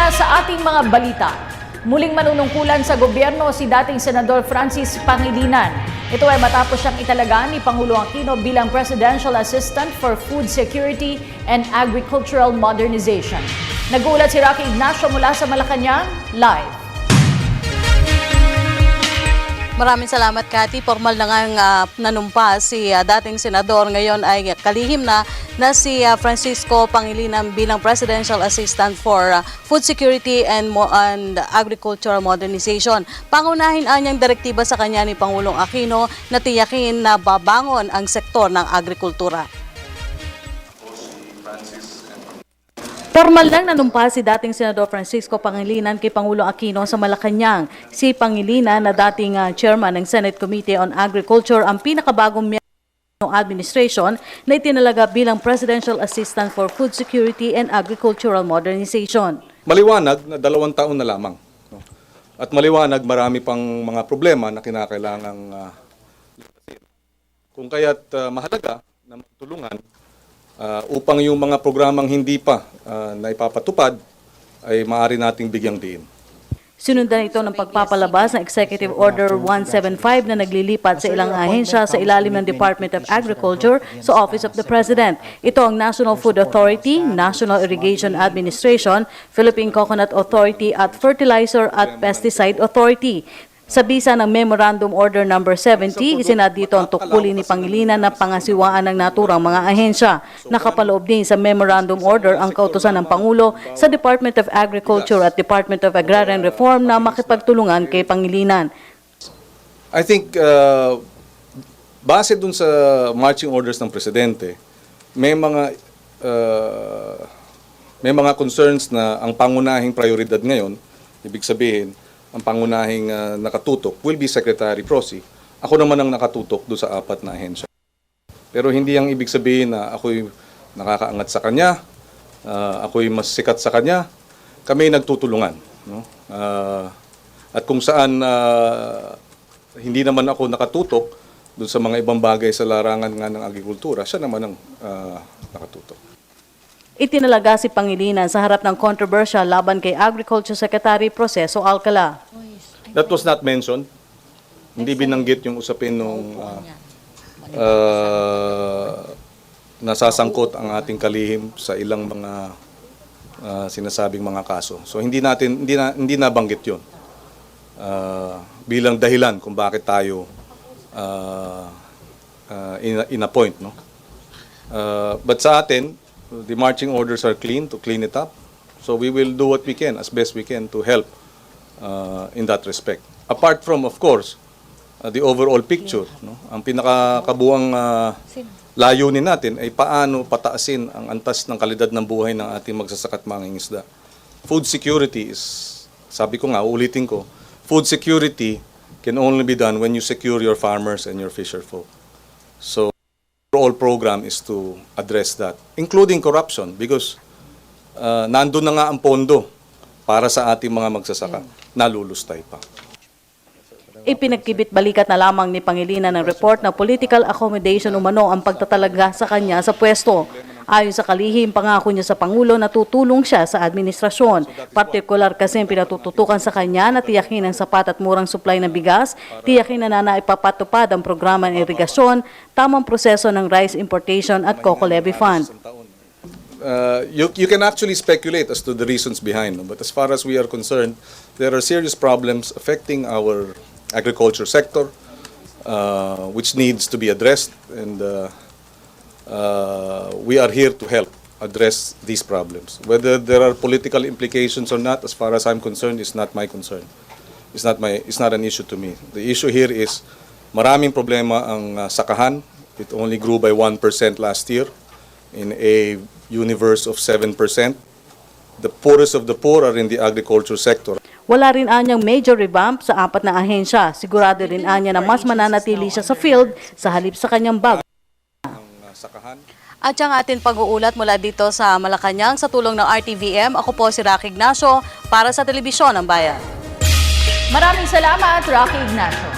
na sa ating mga balita. Muling manunungkulan sa gobyerno si dating Senador Francis Pangilinan. Ito ay matapos siyang italaga ni Pangulong Aquino bilang Presidential Assistant for Food Security and Agricultural Modernization. Nag-uulat si Rocky Ignacio mula sa Malacanang, live. Maraming salamat, Cathy. Formal na nga nanumpa si dating senador. Ngayon ay kalihim na si Francisco Pangilinan bilang Presidential Assistant for Food Security and Agricultural Modernization. Pangunahin anyang direktiba sa kanya ni Pangulong Aquino na tiyakin na babangon ang sektor ng agrikultura. Formal lang nanumpa si dating Senador Francisco Pangilinan kay Pangulong Aquino sa Malacanang. Si Pangilinan na dating chairman ng Senate Committee on Agriculture ang pinakabagong miyembro ng administration na itinalaga bilang Presidential Assistant for Food Security and Agricultural Modernization. Maliwanag na 2 taon na lamang. No? At maliwanag marami pang mga problema na kinakailangang lutasin. Kung kaya't mahalaga na matulungan upang yung mga programang hindi pa na ipapatupad ay maaari nating bigyang diin. Sinundan ito ng pagpapalabas ng Executive Order 175 na naglilipat sa ilang ahensya sa ilalim ng Department of Agriculture sa Office of the President. Ito ang National Food Authority, National Irrigation Administration, Philippine Coconut Authority at Fertilizer at Pesticide Authority. Sa bisa ng Memorandum Order No. 70, isinad dito ang tukulin ni Pangilinan na pangasiwaan ng naturang mga ahensya. Nakapaloob din sa Memorandum Order ang kautusan ng Pangulo sa Department of Agriculture at Department of Agrarian Reform na makipagtulungan kay Pangilinan. I think base dun sa marching orders ng Presidente, may mga concerns na ang pangunahing prioridad ngayon, ibig sabihin, ang pangunahing nakatutok will be Secretary Prosi. Ako naman ang nakatutok doon sa 4 na ahensya. Pero hindi ang ibig sabihin na ako'y nakakaangat sa kanya, ako'y mas sikat sa kanya. Kami nagtutulungan. No? At kung saan hindi naman ako nakatutok doon sa mga ibang bagay sa larangan nga ng agrikultura, siya naman ang nakatutok. Itinalaga si Pangilinan sa harap ng kontrobersya laban kay Agriculture Secretary Proceso Alcala. That was not mentioned. Hindi binanggit yung usapin nung nasasangkot ang ating kalihim sa ilang mga sinasabing mga kaso. So hindi nabanggit 'yon. Bilang dahilan kung bakit tayo in-appoint, no? But sa atin, the marching orders are clean, to clean it up. So we will do what we can, as best we can, to help in that respect. Apart from, of course, the overall picture, no? Ang pinakakabuang layunin natin ay paano pataasin ang antas ng kalidad ng buhay ng ating magsasaka at mangingisda. Food security is, sabi ko nga, ulitin ko, food security can only be done when you secure your farmers and your fisherfolk. So overall program is to address that, including corruption, because nandun na nga ang pondo para sa ating mga magsasaka, nalulustay pa. Ipinagkibit balikat na lamang ni Pangilinan ng report na political accommodation umano ang pagtatalaga sa kanya sa pwesto. Ayon sa kalihim, pangako niya sa Pangulo na tutulong siya sa administrasyon. Partikular kasi pinatututukan sa kanya na tiyakin ang sapat at murang supply ng bigas, tiyakin na naipapatupad ang programa ng irigasyon, tamang proseso ng rice importation at coco levy fund. You can actually speculate as to the reasons behind, no? But as far as we are concerned, there are serious problems affecting our agriculture sector, which needs to be addressed, and we are here to help address these problems. Whether there are political implications or not, as far as I'm concerned, is not my concern. It's not an issue to me. The issue here is maraming problema ang sakahan. It only grew by 1% last year in a universe of 7%. The poorest of the poor are in the agriculture sector. Wala rin anyang major revamp sa 4 na ahensya. Sigurado rin anya na mas mananatili siya sa field sa halip sa kanyang bago. At ang ating pag-uulat mula dito sa Malacanang sa tulong ng RTVM, ako po si Rocky Ignacio para sa Telebisyon ng Bayan. Maraming salamat, Rocky Ignacio.